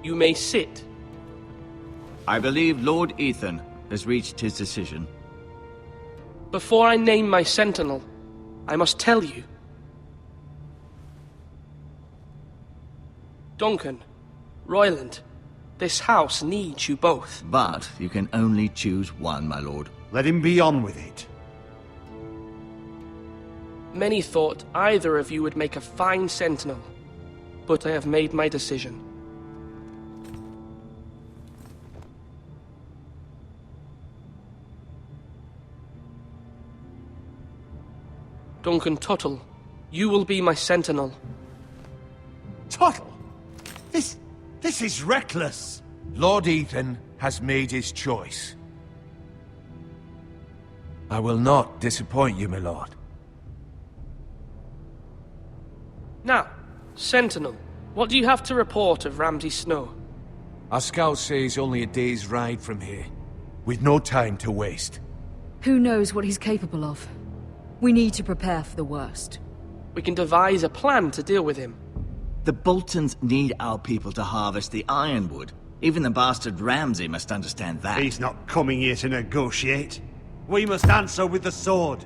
You may sit. I believe Lord Ethan has reached his decision. Before I name my sentinel, I must tell you. Duncan, Royland, this house needs you both. But you can only choose one, my lord. Let him be on with it. Many thought either of you would make a fine sentinel, but I have made my decision. Duncan Tuttle, you will be my sentinel. Tuttle? This is reckless. Lord Ethan has made his choice. I will not disappoint you, my lord. Now, sentinel, what do you have to report of Ramsay Snow? Our scouts say he's only a day's ride from here, with no time to waste. Who knows what he's capable of? We need to prepare for the worst. We can devise a plan to deal with him. The Boltons need our people to harvest the ironwood. Even the bastard Ramsay must understand that. He's not coming here to negotiate. We must answer with the sword.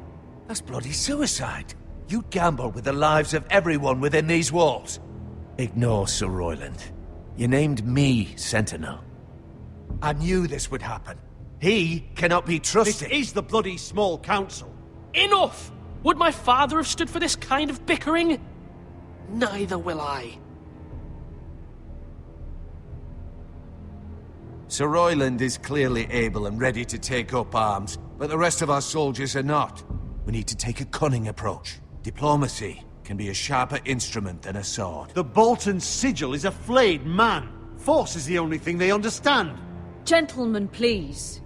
That's bloody suicide. You gamble with the lives of everyone within these walls. Ignore Sir Royland. You named me Sentinel. I knew this would happen. He cannot be trusted. This is the bloody small council. Enough! Would my father have stood for this kind of bickering? Neither will I. Sir Royland is clearly able and ready to take up arms, but the rest of our soldiers are not. We need to take a cunning approach. Diplomacy can be a sharper instrument than a sword. The Bolton sigil is a flayed man. Force is the only thing they understand. Gentlemen, please.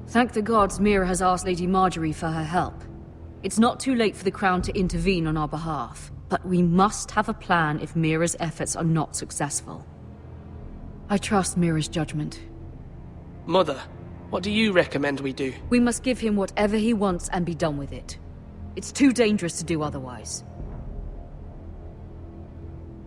Thank the gods Mira has asked Lady Marjorie for her help. It's not too late for the Crown to intervene on our behalf, but we must have a plan if Mira's efforts are not successful. I trust Mira's judgment. Mother, what do you recommend we do? We must give him whatever he wants and be done with it. It's too dangerous to do otherwise.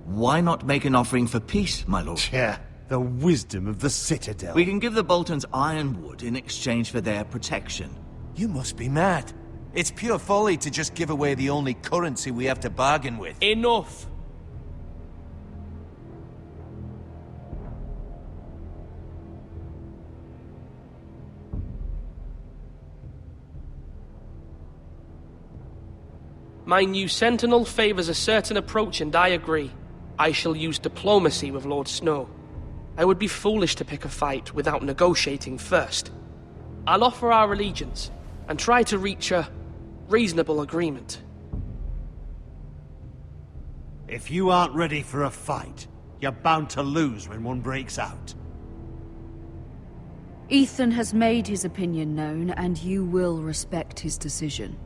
Why not make an offering for peace, my lord? Yeah, the wisdom of the Citadel. We can give the Boltons ironwood in exchange for their protection. You must be mad. It's pure folly to just give away the only currency we have to bargain with. Enough! My new sentinel favors a certain approach, and I agree. I shall use diplomacy with Lord Snow. I would be foolish to pick a fight without negotiating first. I'll offer our allegiance, and try to reach a reasonable agreement. If you aren't ready for a fight, you're bound to lose when one breaks out. Ethan has made his opinion known, and you will respect his decision.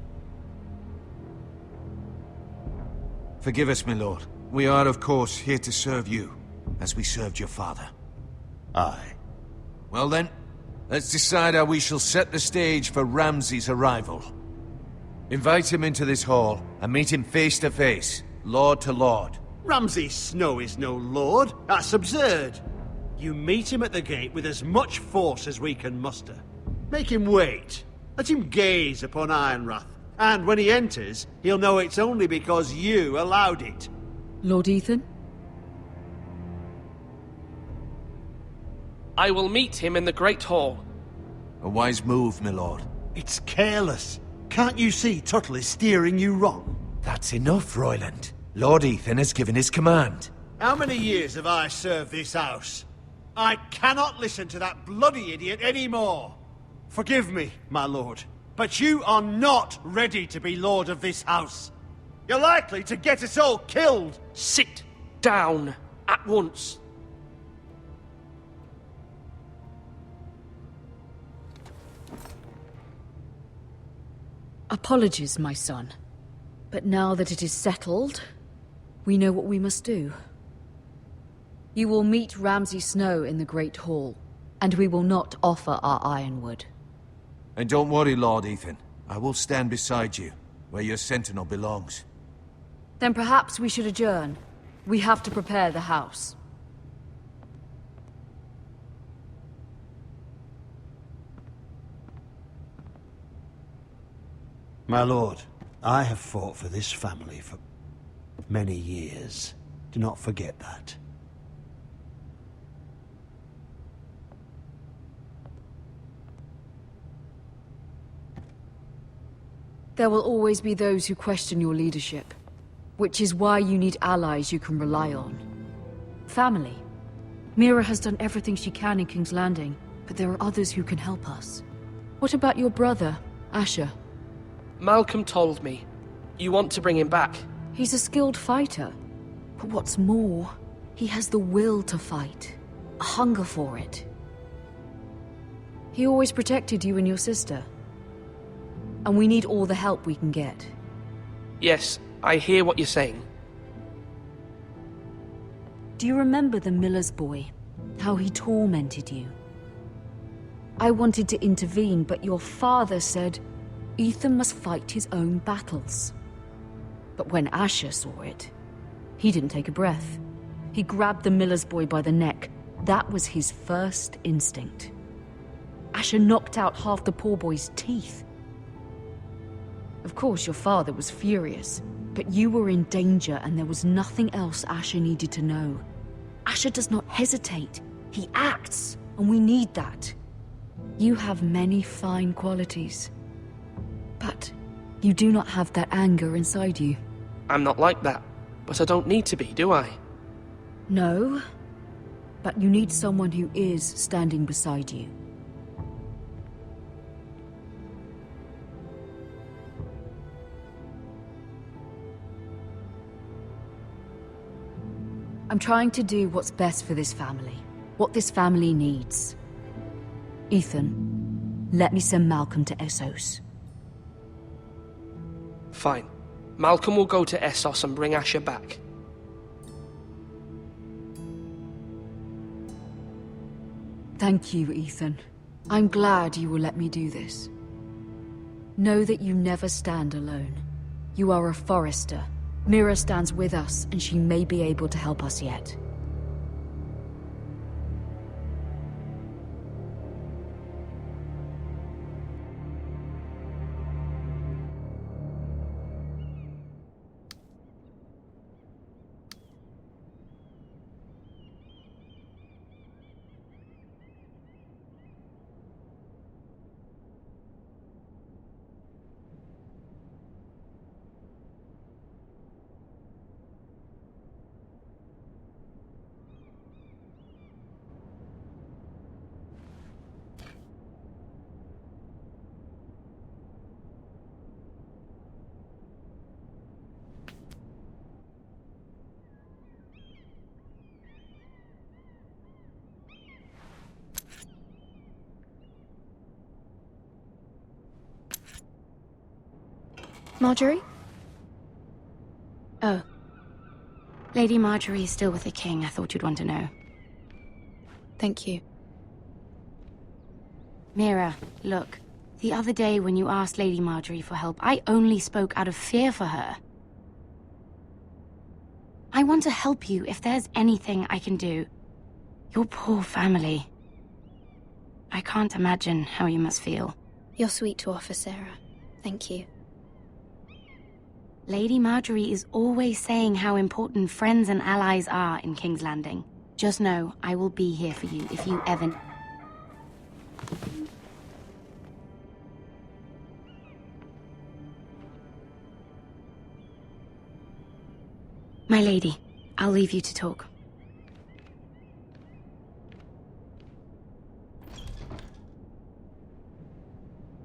Forgive us, my lord. We are, of course, here to serve you, as we served your father. Aye. Well then, let's decide how we shall set the stage for Ramsay's arrival. Invite him into this hall, and meet him face to face, lord to lord. Ramsay Snow is no lord. That's absurd. You meet him at the gate with as much force as we can muster. Make him wait. Let him gaze upon Ironrath. And when he enters, he'll know it's only because you allowed it. Lord Ethan? I will meet him in the Great Hall. A wise move, my lord. It's careless. Can't you see Tuttle is steering you wrong? That's enough, Royland. Lord Ethan has given his command. How many years have I served this house? I cannot listen to that bloody idiot anymore. Forgive me, my lord, but you are not ready to be lord of this house. You're likely to get us all killed. Sit down at once. Apologies, my son. But now that it is settled, we know what we must do. You will meet Ramsay Snow in the Great Hall, and we will not offer our ironwood. And don't worry, Lord Ethan. I will stand beside you, where your sentinel belongs. Then perhaps we should adjourn. We have to prepare the house. My lord, I have fought for this family for many years. Do not forget that. There will always be those who question your leadership, which is why you need allies you can rely on. Family. Mira has done everything she can in King's Landing, but there are others who can help us. What about your brother, Asher? Malcolm told me. You want to bring him back? He's a skilled fighter. But what's more, he has the will to fight. A hunger for it. He always protected you and your sister. And we need all the help we can get. Yes, I hear what you're saying. Do you remember the miller's boy? How he tormented you? I wanted to intervene, but your father said Ethan must fight his own battles. But when Asher saw it, he didn't take a breath. He grabbed the miller's boy by the neck. That was his first instinct. Asher knocked out half the poor boy's teeth. Of course, your father was furious, but you were in danger and there was nothing else Asher needed to know. Asher does not hesitate. He acts, and we need that. You have many fine qualities, but you do not have that anger inside you. I'm not like that, but I don't need to be, do I? No, but you need someone who is standing beside you. I'm trying to do what's best for this family, what this family needs. Ethan, let me send Malcolm to Essos. Fine. Malcolm will go to Essos and bring Asher back. Thank you, Ethan. I'm glad you will let me do this. Know that you never stand alone. You are a Forrester. Mira stands with us, and she may be able to help us yet. Marjorie? Oh. Lady Marjorie is still with the king. I thought you'd want to know. Thank you. Mira, look. The other day when you asked Lady Marjorie for help, I only spoke out of fear for her. I want to help you if there's anything I can do. Your poor family. I can't imagine how you must feel. You're sweet to offer, Sarah. Thank you. Lady Marjorie is always saying how important friends and allies are in King's Landing. Just know, I will be here for you if you ever... My lady, I'll leave you to talk.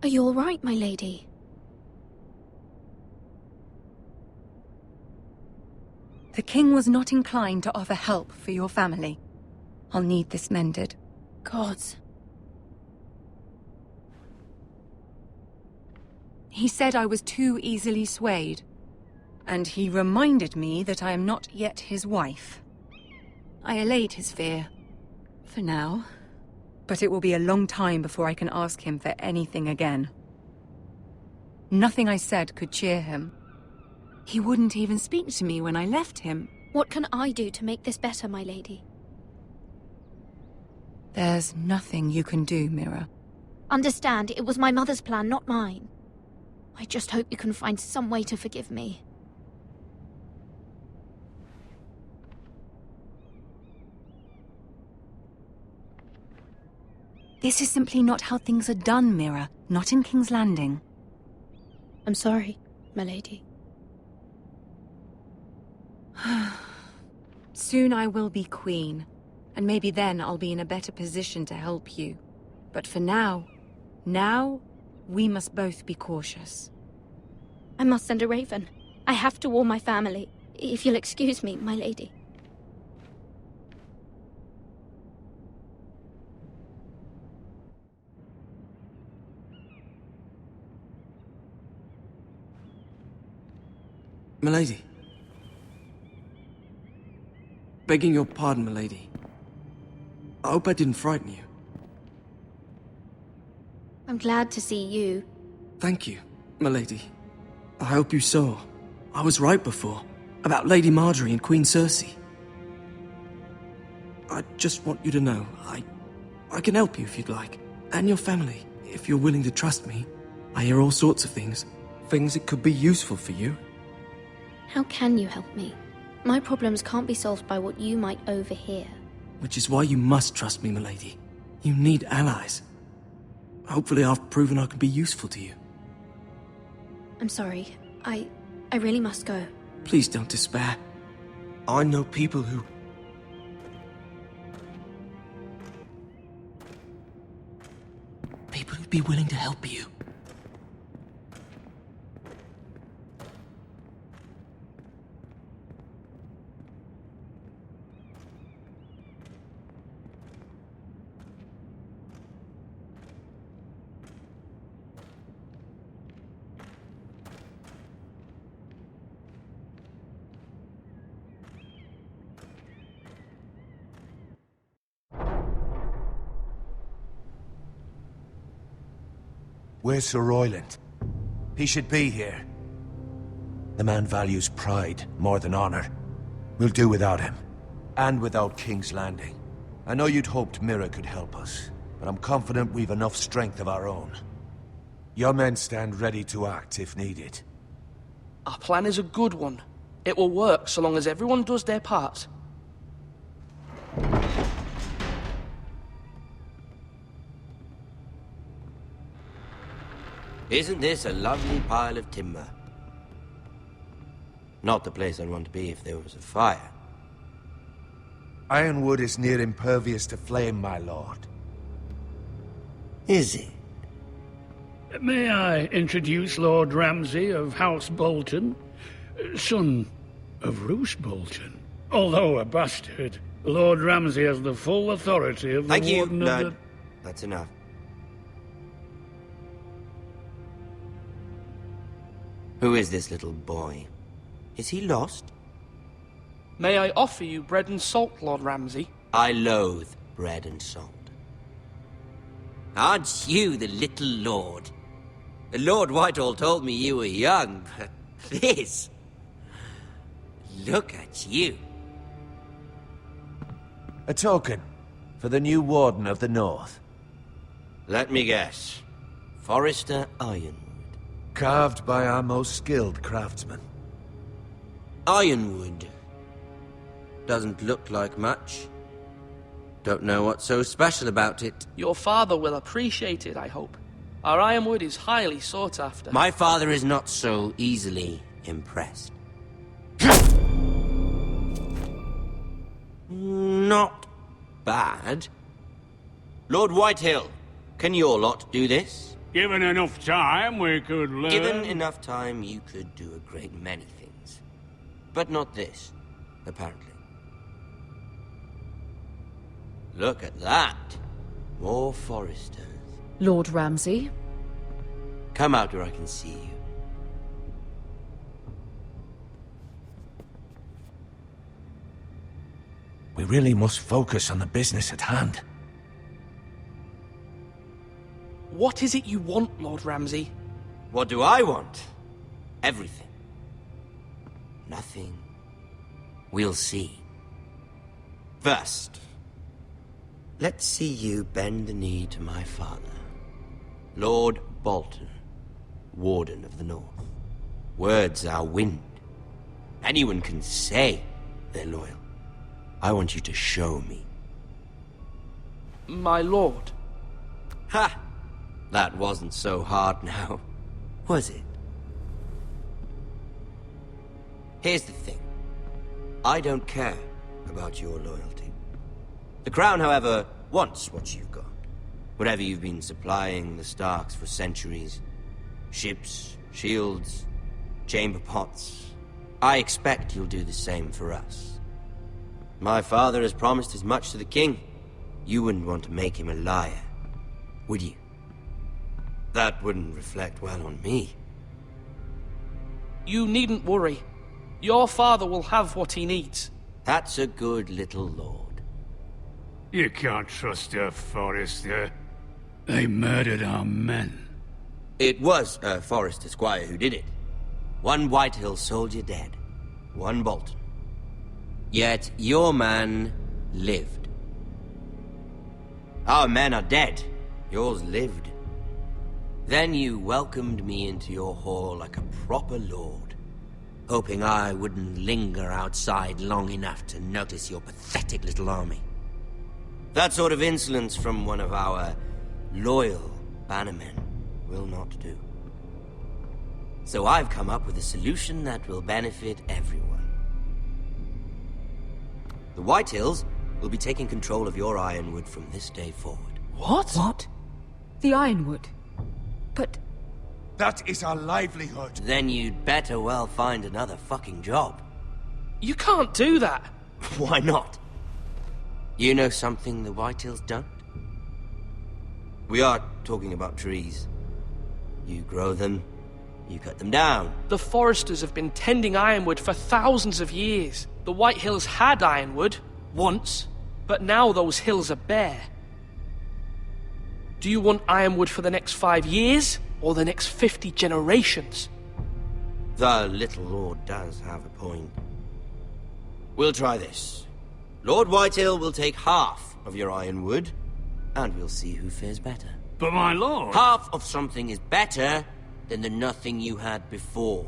Are you all right, my lady? The king was not inclined to offer help for your family. I'll need this mended. Gods. He said I was too easily swayed. And he reminded me that I am not yet his wife. I allayed his fear. For now. But it will be a long time before I can ask him for anything again. Nothing I said could cheer him. He wouldn't even speak to me when I left him, What can I do to make this better, my lady? There's nothing you can do, Mira. Understand, it was my mother's plan, not mine. I just hope you can find some way to forgive me. This is simply not how things are done, Mira. Not in King's Landing. I'm sorry, my lady. Soon I will be queen, and maybe then I'll be in a better position to help you. But for now, we must both be cautious. I must send a raven. I have to warn my family. If you'll excuse me, my lady. Milady. Begging your pardon, milady. I hope I didn't frighten you. I'm glad to see you. Thank you, milady. I hope you saw. I was right before. About Lady Marjorie and Queen Cersei. I just want you to know, I can help you if you'd like. And your family, if you're willing to trust me. I hear all sorts of things. Things that could be useful for you. How can you help me? My problems can't be solved by what you might overhear. Which is why you must trust me, milady. You need allies. Hopefully I've proven I can be useful to you. I'm sorry. I really must go. Please don't despair. I know people who'd be willing to help you. Where's Sir Royland? He should be here. The man values pride more than honor. We'll do without him. And without King's Landing. I know you'd hoped Mira could help us, but I'm confident we've enough strength of our own. Your men stand ready to act if needed. Our plan is a good one. It will work so long as everyone does their part. Isn't this a lovely pile of timber? Not the place I'd want to be if there was a fire. Ironwood is near impervious to flame, my lord. Is it? May I introduce Lord Ramsay of House Bolton, son of Roose Bolton. Although a bastard, Lord Ramsay has the full authority of the Thank you, Warden of Lord. the... That's enough. Who is this little boy? Is he lost? May I offer you bread and salt, Lord Ramsay? I loathe bread and salt. Aren't you the little lord? Lord Whitehall told me you were young, but this... Look at you. A token for the new Warden of the North. Let me guess. Forrester Ironwood. Carved by our most skilled craftsmen. Ironwood. Doesn't look like much. Don't know what's so special about it. Your father will appreciate it, I hope. Our ironwood is highly sought after. My father is not so easily impressed. Not bad. Lord Whitehill, can your lot do this? Given enough time, we could learn... Given enough time, you could do a great many things. But not this, apparently. Look at that. More Forresters. Lord Ramsay? Come out where I can see you. We really must focus on the business at hand. What is it you want, Lord Ramsay? What do I want? Everything. Nothing. We'll see. First, let's see you bend the knee to my father, Lord Bolton, Warden of the North. Words are wind. Anyone can say they're loyal. I want you to show me. My lord. Ha! That wasn't so hard now, was it? Here's the thing. I don't care about your loyalty. The Crown, however, wants what you've got. Whatever you've been supplying the Starks for centuries. Ships, shields, chamber pots. I expect you'll do the same for us. My father has promised as much to the king. You wouldn't want to make him a liar, would you? That wouldn't reflect well on me. You needn't worry. Your father will have what he needs. That's a good little lord. You can't trust her, Forrester. They murdered our men. It was a Forrester squire who did it. One Whitehill soldier dead. One Bolton. Yet your man lived. Our men are dead. Yours lived. Then you welcomed me into your hall like a proper lord, hoping I wouldn't linger outside long enough to notice your pathetic little army. That sort of insolence from one of our loyal bannermen will not do. So I've come up with a solution that will benefit everyone. The Whitehills will be taking control of your Ironwood from this day forward. What? What? The Ironwood? But... That is our livelihood. Then you'd better well find another fucking job. You can't do that. Why not? You know something the Whitehills don't? We are talking about trees. You grow them, you cut them down. The Forresters have been tending Ironwood for thousands of years. The Whitehills had Ironwood, once, but now those hills are bare. Do you want Ironwood for the next 5 years, or the next 50 generations? The little lord does have a point. We'll try this. Lord Whitehill will take half of your Ironwood, and we'll see who fares better. But my lord... Half of something is better than the nothing you had before.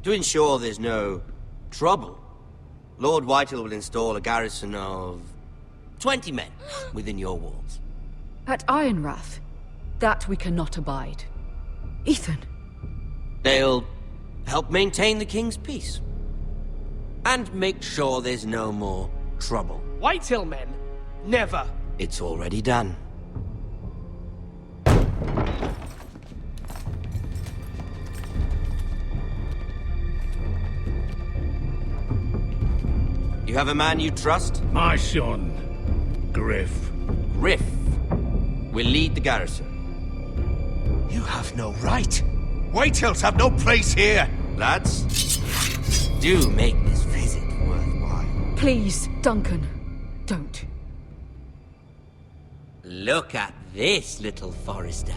To ensure there's no trouble, Lord Whitehill will install a garrison of 20 men within your walls. At Ironrath? That we cannot abide. Ethan. They'll help maintain the king's peace. And make sure there's no more trouble. Whitehill men? Never. It's already done. You have a man you trust? My son, Griff. Griff will lead the garrison. You have no right. Whitehills have no place here. Lads, do make this visit worthwhile. Please, Duncan, don't. Look at this, little Forrester.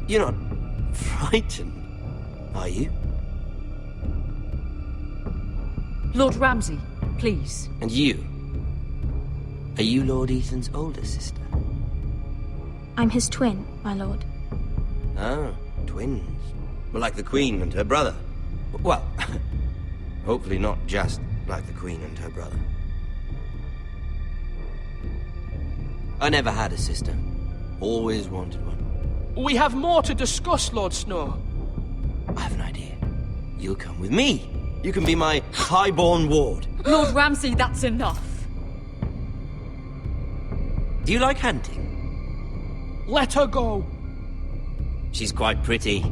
You're not frightened, are you? Lord Ramsay, please. And you? Are you Lord Ethan's older sister? I'm his twin, my lord. Oh, twins. Well, like the Queen and her brother. Well, hopefully not just like the Queen and her brother. I never had a sister. Always wanted one. We have more to discuss, Lord Snow. I have an idea. You'll come with me. You can be my highborn ward. Lord Ramsay, that's enough. Do you like hunting? Let her go. She's quite pretty,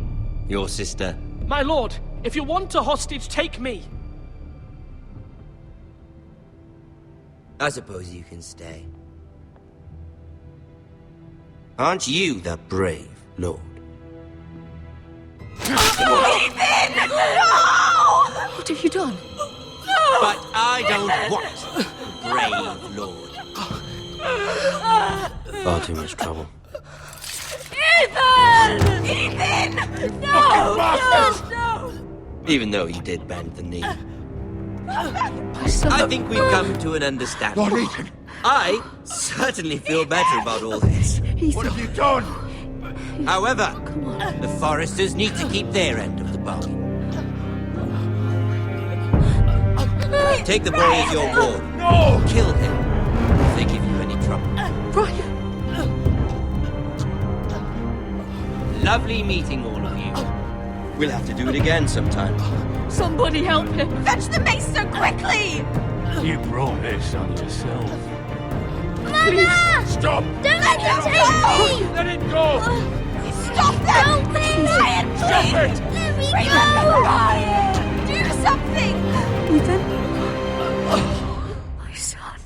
your sister. My lord, if you want a hostage, take me. I suppose you can stay. Aren't you the brave lord? Ethan! No! What have you done? But I don't want a brave lord. Far too much trouble. Ethan! Ethan! No! No! Even though you did bend the knee. I think we've come to an understanding. Lord Ethan! I certainly feel better about all this. What have you done? However, the Forresters need to keep their end of the bargain. Take the boy as your ward. No! Kill him if they give you any trouble. Ryan! Lovely meeting all of you. We'll have to do it again sometime. Somebody help him! Fetch the mace so quickly! You brought this on yourself. Mama! Stop! Don't let him take me! Let it go! Stop them! Help me! Ryan, Stop please! it! Let me Remember go! Ryan! Do something! Ethan? My son.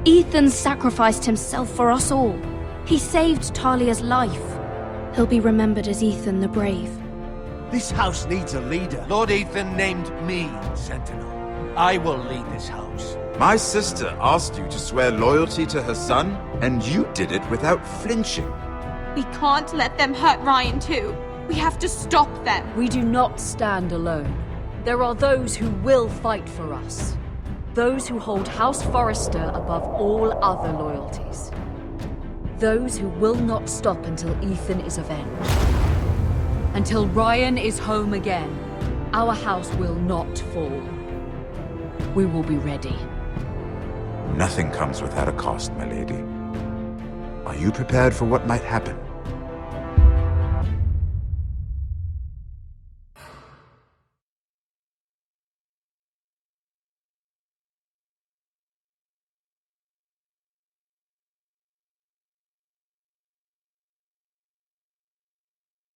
Ethan sacrificed himself for us all. He saved Talia's life. He'll be remembered as Ethan the Brave. This house needs a leader. Lord Ethan named me Sentinel. I will lead this house. My sister asked you to swear loyalty to her son, and you did it without flinching. We can't let them hurt Ryan too. We have to stop them. We do not stand alone. There are those who will fight for us. Those who hold House Forrester above all other loyalties. Those who will not stop until Ethan is avenged. Until Ryan is home again, our house will not fall. We will be ready. Nothing comes without a cost, my lady. Are you prepared for what might happen?